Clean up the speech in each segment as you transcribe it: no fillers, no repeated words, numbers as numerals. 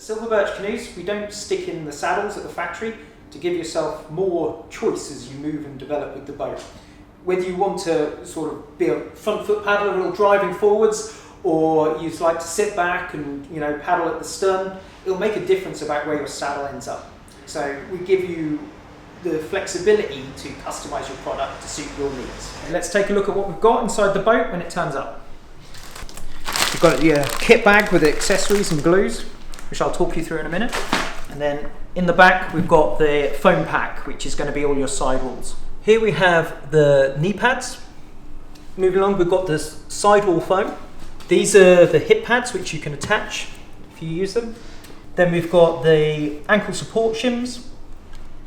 Silverbirch canoes, we don't stick in the saddles at the factory to give yourself more choice as you move and develop with the boat. Whether you want to sort of be a front foot paddler, a little driving forwards, or you'd like to sit back and paddle at the stern, it'll make a difference about where your saddle ends up. So we give you the flexibility to customise your product to suit your needs. Let's take a look at what we've got inside the boat when it turns up. We've got a kit bag with accessories and glues, which I'll talk you through in a minute. And then in the back we've got the foam pack, which is going to be all your sidewalls. Here we have the knee pads. Moving along, we've got this sidewall foam. These are the hip pads which you can attach if you use them. Then we've got the ankle support shims.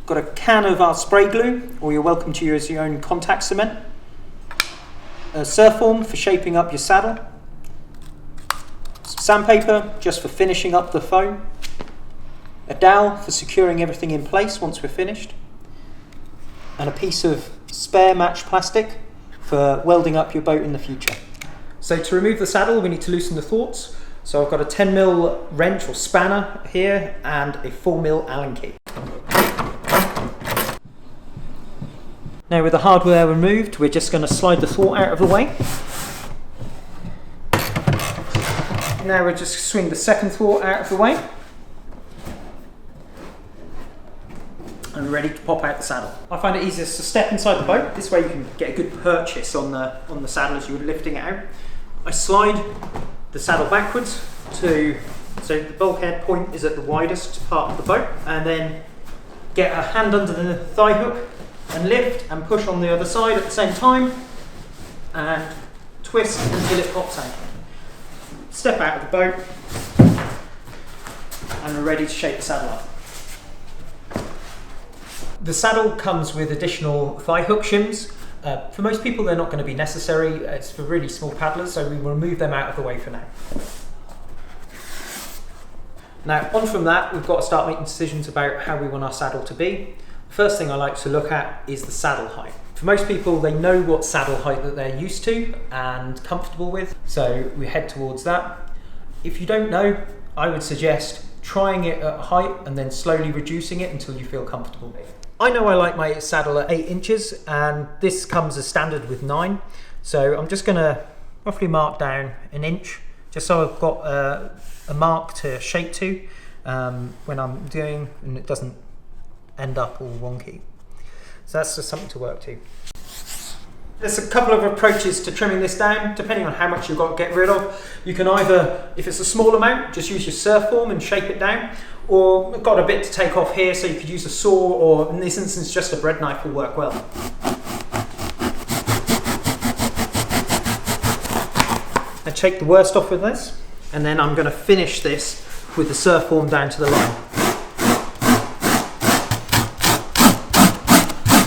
Got a can of our spray glue, or you're welcome to use your own contact cement. A surf form for shaping up your saddle. Some sandpaper just for finishing up the foam. A dowel for securing everything in place once we're finished. And a piece of spare match plastic for welding up your boat in the future. So to remove the saddle, we need to loosen the thwarts. So I've got a 10mm wrench or spanner here and a 4mm Allen key. Now with the hardware removed, we're just going to slide the thwart out of the way. Now we'll just swing the second thwart out of the way. And we're ready to pop out the saddle. I find it easiest to step inside the boat. This way you can get a good purchase on the saddle as you're lifting it out. I slide the saddle backwards so the bulkhead point is at the widest part of the boat, and then get a hand under the thigh hook and lift and push on the other side at the same time and twist until it pops out. Step out of the boat and we're ready to shape the saddle up. The saddle comes with additional thigh hook shims. For most people they're not going to be necessary. It's for really small paddlers, so we will remove them out of the way for now. Now on from that, we've got to start making decisions about how we want our saddle to be. First thing I like to look at is the saddle height. For most people, they know what saddle height that they're used to and comfortable with, so we head towards that. If you don't know, I would suggest trying it at height and then slowly reducing it until you feel comfortable with it. I know I like my saddle at 8 inches, and this comes as standard with 9. So I'm just going to roughly mark down an inch, just so I've got a mark to shape to when I'm doing, and it doesn't end up all wonky. So that's just something to work to. There's a couple of approaches to trimming this down, depending on how much you've got to get rid of. You can either, if it's a small amount, just use your surf form and shape it down, or I've got a bit to take off here, so you could use a saw, or in this instance just a bread knife will work well. I take the worst off with this, and then I'm going to finish this with the surf form down to the line.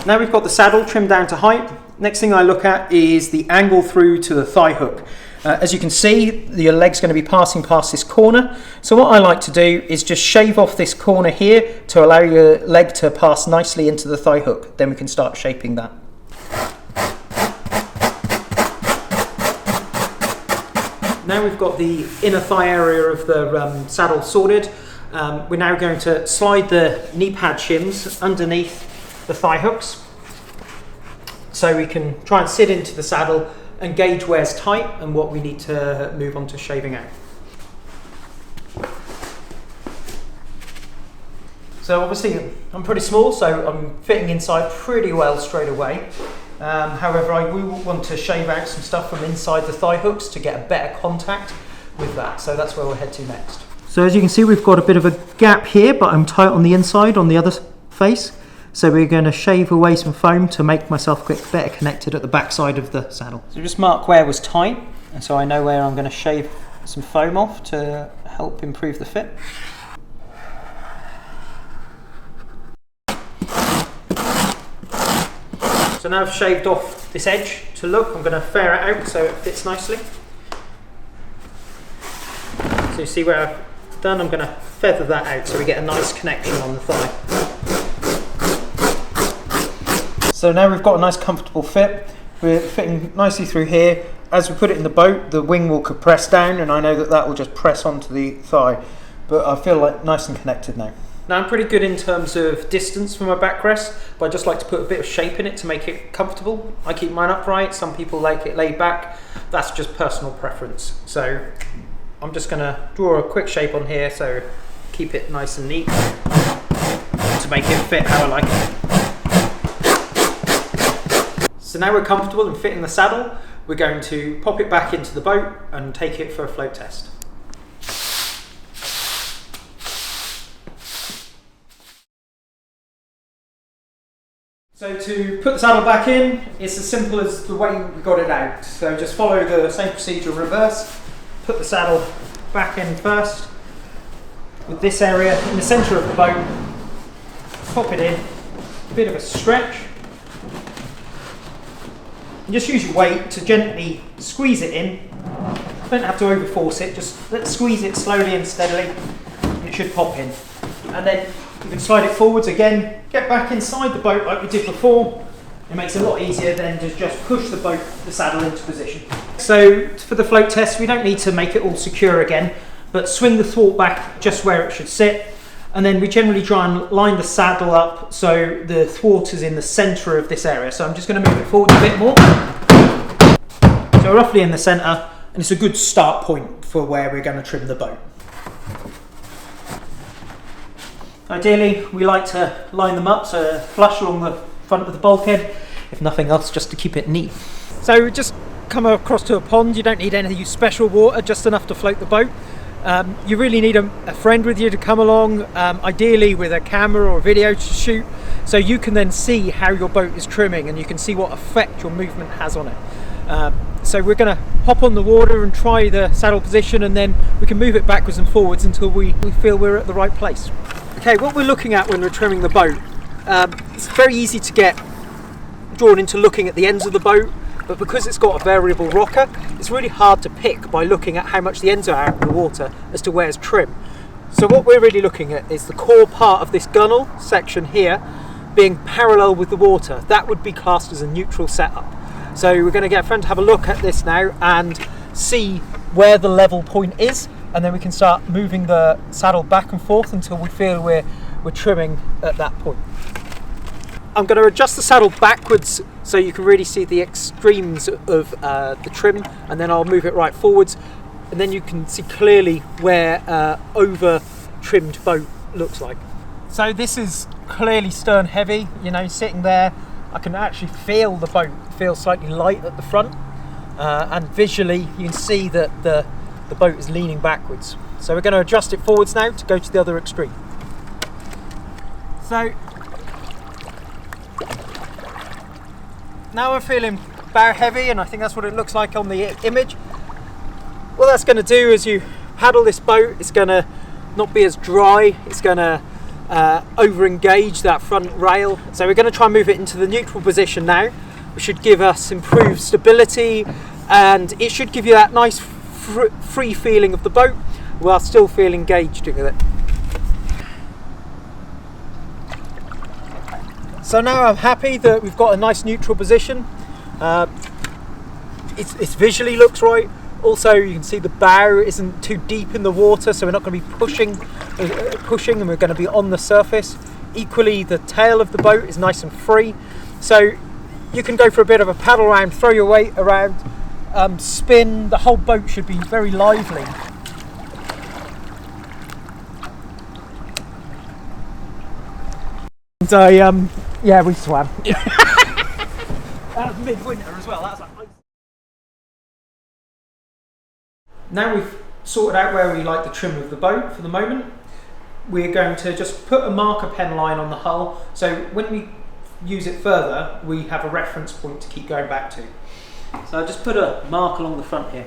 Now we've got the saddle trimmed down to height. Next thing I look at is the angle through to the thigh hook. As you can see, your leg's going to be passing past this corner. So what I like to do is just shave off this corner here to allow your leg to pass nicely into the thigh hook. Then we can start shaping that. Now we've got the inner thigh area of the saddle sorted. We're now going to slide the knee pad shims underneath the thigh hooks, so we can try and sit into the saddle and gauge where's tight and what we need to move on to shaving out. So obviously I'm pretty small, so I'm fitting inside pretty well straight away. However, I will want to shave out some stuff from inside the thigh hooks to get a better contact with that. So that's where we'll head to next. So as you can see, we've got a bit of a gap here, but I'm tight on the inside on the other face. So we're going to shave away some foam to make myself get better connected at the back side of the saddle. So just mark where was tight, and so I know where I'm going to shave some foam off to help improve the fit. So now I've shaved off this edge to look, I'm going to ferret it out so it fits nicely. So you see where I've done, I'm going to feather that out so we get a nice connection on the thigh. So now we've got a nice comfortable fit. We're fitting nicely through here. As we put it in the boat, the wing will compress down, and I know that that will just press onto the thigh. but I feel like nice and connected now. Now I'm pretty good in terms of distance from my backrest, but I just like to put a bit of shape in it to make it comfortable. I keep mine upright, some people like it laid back. That's just personal preference. So I'm just gonna draw a quick shape on here, so keep it nice and neat to make it fit how I like it. So now we're comfortable and fit in the saddle, we're going to pop it back into the boat and take it for a float test. So to put the saddle back in, it's as simple as the way we got it out. So just follow the same procedure in reverse. Put the saddle back in first, with this area in the centre of the boat. Pop it in, a bit of a stretch. And just use your weight to gently squeeze it in. Don't have to overforce it, just let's squeeze it slowly and steadily. And it should pop in. And then you can slide it forwards again, get back inside the boat like we did before. It makes it a lot easier than to just push the saddle into position. So for the float test, we don't need to make it all secure again, but swing the thwart back just where it should sit. And then we generally try and line the saddle up so the thwart is in the centre of this area. So I'm just going to move it forward a bit more. So roughly in the centre, and it's a good start point for where we're going to trim the boat. Ideally, we like to line them up so flush along the front of the bulkhead, if nothing else, just to keep it neat. So just come across to a pond. You don't need any special water, just enough to float the boat. You really need a friend with you to come along, ideally with a camera or a video to shoot, so you can then see how your boat is trimming and you can see what effect your movement has on it. So we're going to hop on the water and try the saddle position, and then we can move it backwards and forwards until we feel we're at the right place. Okay, what we're looking at when we're trimming the boat, it's very easy to get drawn into looking at the ends of the boat, but because it's got a variable rocker, it's really hard to pick by looking at how much the ends are out of the water as to where's trim. So what we're really looking at is the core part of this gunnel section here being parallel with the water. That would be classed as a neutral setup. So we're going to get a friend to have a look at this now and see where the level point is, and then we can start moving the saddle back and forth until we feel we're trimming at that point. I'm going to adjust the saddle backwards so you can really see the extremes of the trim, and then I'll move it right forwards, and then you can see clearly where over trimmed boat looks like. So this is clearly stern heavy, you know, sitting there I can actually feel the boat feel slightly light at the front, and visually you can see that the boat is leaning backwards. So we're going to adjust it forwards now to go to the other extreme. So now I'm feeling bow heavy, and I think that's what it looks like on the image. What that's going to do is you paddle this boat, it's going to not be as dry, it's going to over engage that front rail. So we're going to try and move it into the neutral position now, which should give us improved stability, and it should give you that nice free feeling of the boat while still feeling engaged with it. So now I'm happy that we've got a nice neutral position. It visually looks right. Also, you can see the bow isn't too deep in the water, so we're not going to be pushing, and we're going to be on the surface. Equally, the tail of the boat is nice and free, so you can go for a bit of a paddle around, throw your weight around, spin. The whole boat should be very lively. And yeah, we swam. Yeah. That was midwinter as well. That was like... Now we've sorted out where we like the trim of the boat for the moment, we're going to just put a marker pen line on the hull, so when we use it further we have a reference point to keep going back to. So I just put a mark along the front here.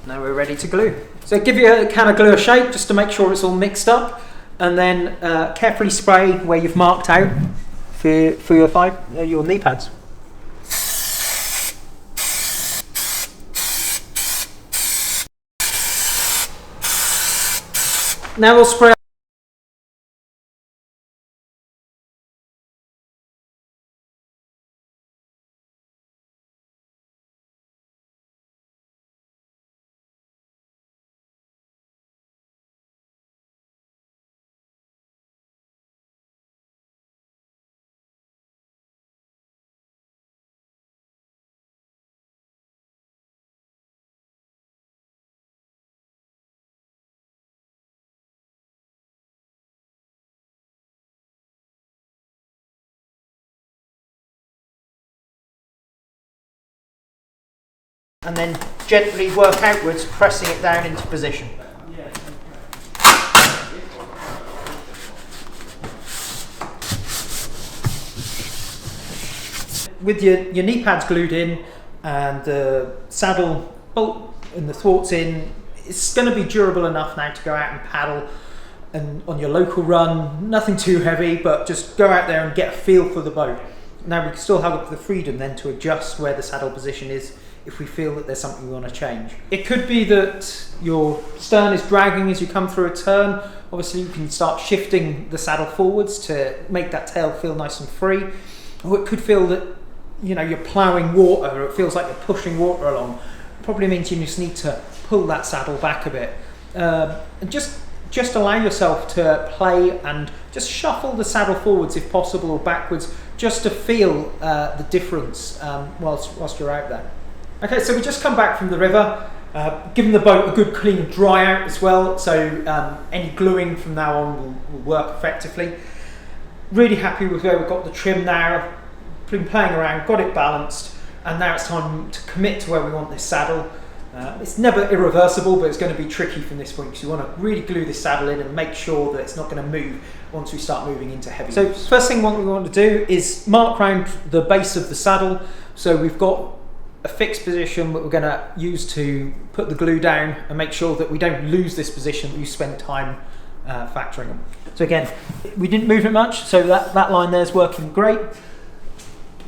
Now we're ready to glue. So give you a can of glue a shake just to make sure it's all mixed up, and then carefully spray where you've marked out for your knee pads. Now we'll spray and then gently work outwards, pressing it down into position. With your knee pads glued in and the saddle bolt and the thwarts in, it's going to be durable enough now to go out and paddle and on your local run. Nothing too heavy, but just go out there and get a feel for the boat. Now we can still have the freedom then to adjust where the saddle position is if we feel that there's something we want to change. It could be that your stern is dragging as you come through a turn. Obviously you can start shifting the saddle forwards to make that tail feel nice and free. Or it could feel that you're ploughing water, or it feels like you're pushing water along. It probably means you just need to pull that saddle back a bit. And just allow yourself to play and just shuffle the saddle forwards if possible, or backwards, just to feel the difference whilst you're out there. Okay, so we just come back from the river, given the boat a good clean dry out as well, so any gluing from now on will work effectively. Really happy with where we've got the trim now. Been playing around, got it balanced, and now it's time to commit to where we want this saddle. It's never irreversible, but it's going to be tricky from this point because you want to really glue this saddle in and make sure that it's not going to move once we start moving into heavy. So first thing what we want to do is mark around the base of the saddle. So we've got a fixed position that we're going to use to put the glue down and make sure that we don't lose this position that we spent time factoring them. So again, we didn't move it much, so that line there is working great.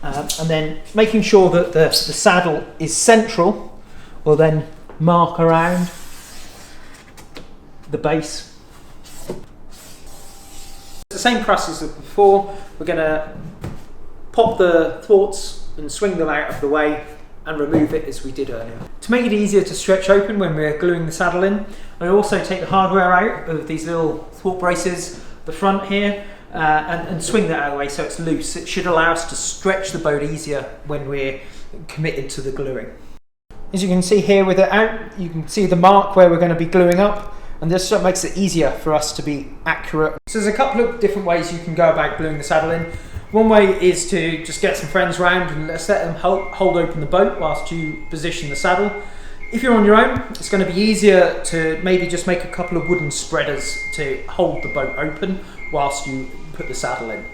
And then making sure that the saddle is central, we'll then mark around the base. The same process as before. We're going to pop the thwarts and swing them out of the way and remove it as we did earlier. To make it easier to stretch open when we're gluing the saddle in, I also take the hardware out of these little thwart braces, the front here, and swing that out of the way so it's loose. It should allow us to stretch the boat easier when we're committed to the gluing. As you can see here with it out, you can see the mark where we're going to be gluing up, and this makes it easier for us to be accurate. So there's a couple of different ways you can go about gluing the saddle in. One way is to just get some friends round and let them hold open the boat whilst you position the saddle. If you're on your own, it's going to be easier to maybe just make a couple of wooden spreaders to hold the boat open whilst you put the saddle in.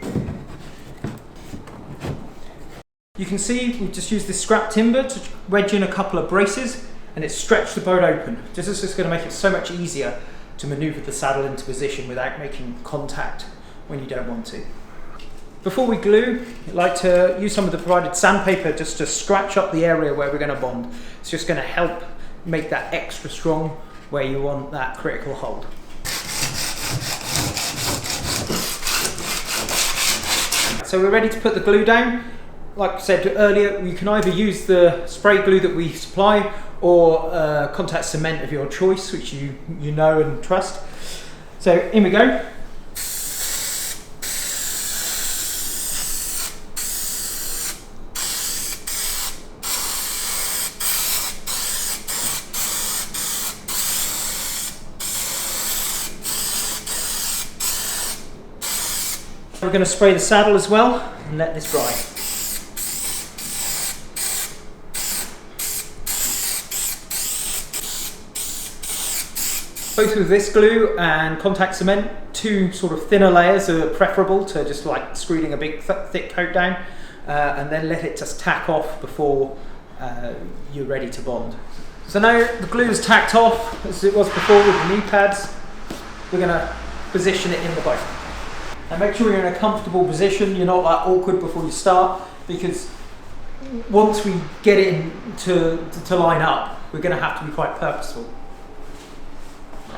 You can see we've just used this scrap timber to wedge in a couple of braces, and it's stretched the boat open. This is just going to make it so much easier to manoeuvre the saddle into position without making contact when you don't want to. Before we glue, I'd like to use some of the provided sandpaper just to scratch up the area where we're going to bond. It's just going to help make that extra strong where you want that critical hold. So we're ready to put the glue down. Like I said earlier, you can either use the spray glue that we supply or contact cement of your choice, which you know and trust. So in we go. We're going to spray the saddle as well and let this dry. Both with this glue and contact cement, two sort of thinner layers are preferable to just like screwing a big thick coat down, and then let it just tack off before you're ready to bond. So now the glue is tacked off as it was before with the knee pads. We're going to position it in the boat. And make sure you're in a comfortable position, you're not like awkward before you start, because once we get it to line up, we're going to have to be quite purposeful.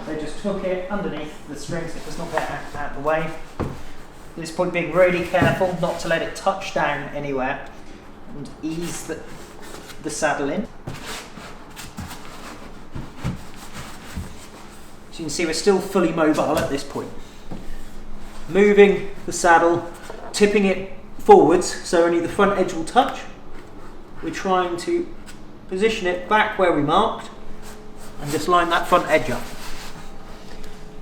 So just hook it underneath the strings so it does not get out of the way. At this point being really careful not to let it touch down anywhere, and ease the saddle in. So you can see we're still fully mobile at this point. Moving the saddle, tipping it forwards so only the front edge will touch. We're trying to position it back where we marked and just line that front edge up.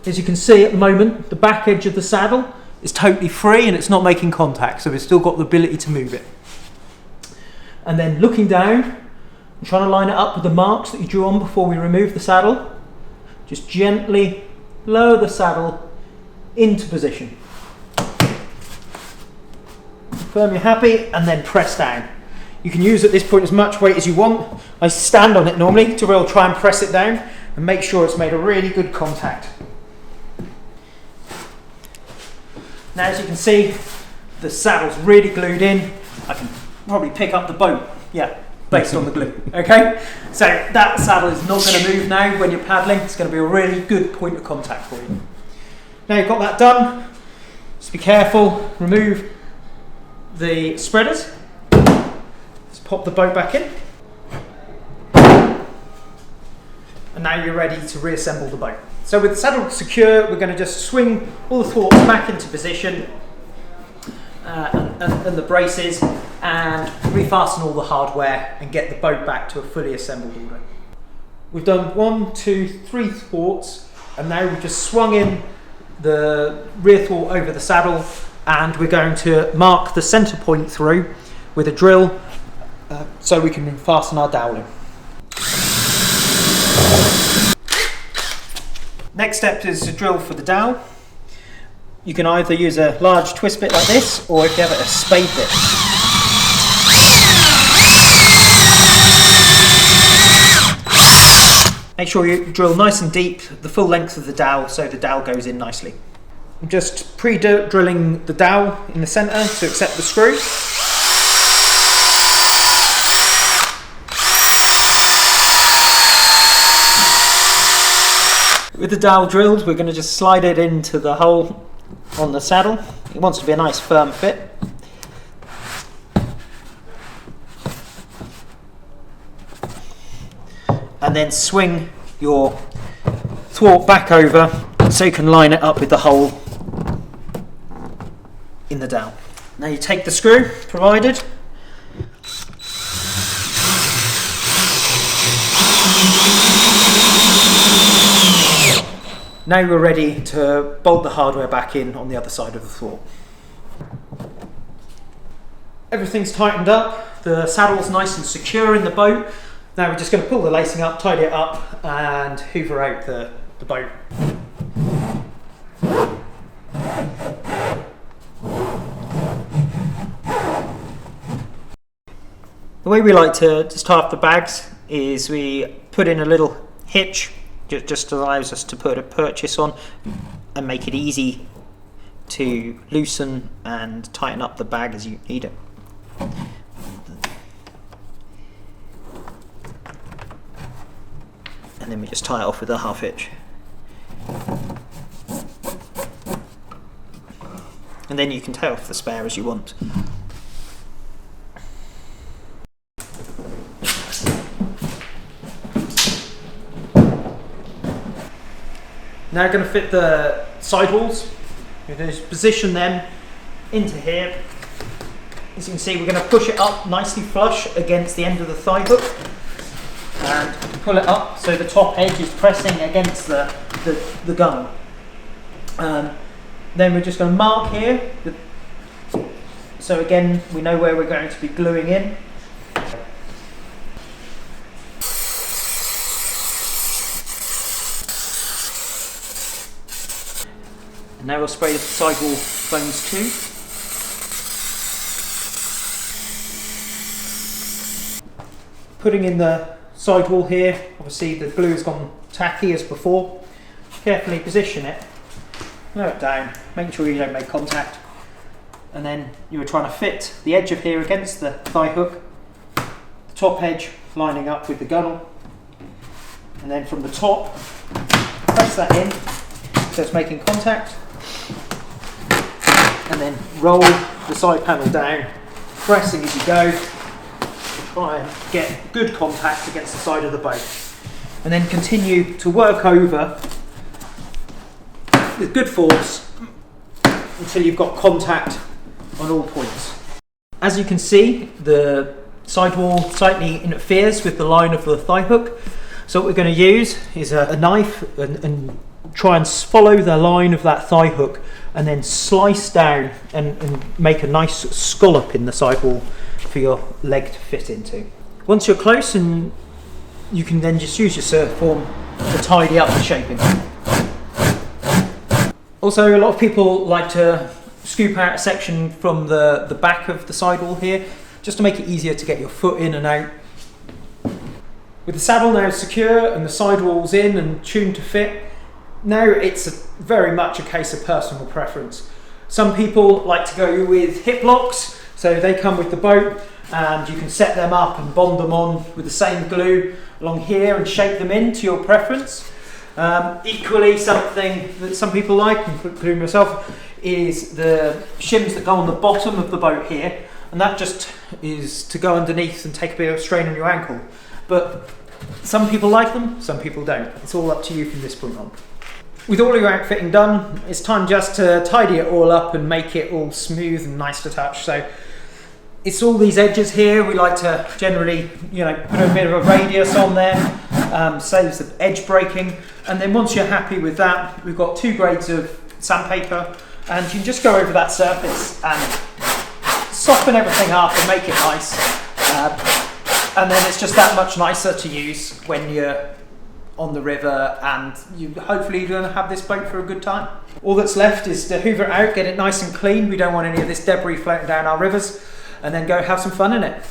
As you can see at the moment, the back edge of the saddle is totally free and it's not making contact, so we've still got the ability to move it. And then looking down, I'm trying to line it up with the marks that you drew on before we remove the saddle. Just gently lower the saddle into position. Confirm you're happy and then press down. You can use at this point as much weight as you want. I stand on it normally to really try and press it down and make sure it's made a really good contact. Now as you can see, the saddle's really glued in. I can probably pick up the boat, yeah, based on the glue, okay? So that saddle is not going to move now when you're paddling. It's going to be a really good point of contact for you. Now you've got that done, just be careful, remove the spreaders. Let's pop the boat back in. And now you're ready to reassemble the boat. So with the saddle secure, we're going to just swing all the thwarts back into position and the braces, and refasten all the hardware and get the boat back to a fully assembled order. We've done 1, 2, 3 thwarts, and now we've just swung in the rear thwart over the saddle, and we're going to mark the centre point through with a drill so we can fasten our dowel in. Next step is to drill for the dowel. You can either use a large twist bit like this, or if you have a spade bit. Make sure you drill nice and deep, the full length of the dowel, so the dowel goes in nicely. I'm just pre-drilling the dowel in the centre to accept the screw. With the dowel drilled, we're going to just slide it into the hole on the saddle. It wants to be a nice firm fit. And then swing your thwart back over so you can line it up with the hole in the dowel. Now you take the screw provided, now we're ready to bolt the hardware back in on the other side of the thwart. Everything's tightened up, the saddle's nice and secure in the boat. Now we're just going to pull the lacing up, tidy it up, and hoover out the boat. The way we like to tie up the bags is we put in a little hitch. Just allows us to put a purchase on and make it easy to loosen and tighten up the bag as you need it. And then we just tie it off with a half hitch. And then you can tie off the spare as you want. Now we're going to fit the sidewalls. We're going to position them into here. As you can see, we're going to push it up nicely flush against the end of the thigh hook and pull it up so the top edge is pressing against the gun. Then we're just going to mark here. So again, we know where we're going to be gluing in. And now we'll spray the sidewall foams too. Putting in the sidewall here, obviously the glue has gone tacky as before. Carefully position it, lower it down, making sure you don't make contact. And then you were trying to fit the edge of here against the thigh hook, the top edge lining up with the gunnel. And then from the top, press that in so it's making contact. And then roll the side panel down, pressing as you go. Try and get good contact against the side of the boat. And then continue to work over with good force until you've got contact on all points. As you can see, the sidewall slightly interferes with the line of the thigh hook. So what we're going to use is a knife and try and follow the line of that thigh hook and then slice down and make a nice scallop in the sidewall for your leg to fit into. Once you're close, and you can then just use your surf form to tidy up the shaping. Also, a lot of people like to scoop out a section from the back of the sidewall here, just to make it easier to get your foot in and out. With the saddle now secure and the sidewalls in and tuned to fit, now it's very much a case of personal preference. Some people like to go with hip locks, so they come with the boat and you can set them up and bond them on with the same glue along here and shape them into your preference. Equally, something that some people like, including myself, is the shims that go on the bottom of the boat here, and that just is to go underneath and take a bit of strain on your ankle. But some people like them, some people don't. It's all up to you from this point on. With all your outfitting done, it's time just to tidy it all up and make it all smooth and nice to touch. So it's all these edges here. We like to generally, put a bit of a radius on there, saves the edge breaking. And then once you're happy with that, we've got 2 grades of sandpaper, and you can just go over that surface and soften everything up and make it nice. And then it's just that much nicer to use when you're on the river, and hopefully you're going to have this boat for a good time. All that's left is to hoover it out, get it nice and clean. We don't want any of this debris floating down our rivers, and then go have some fun in it.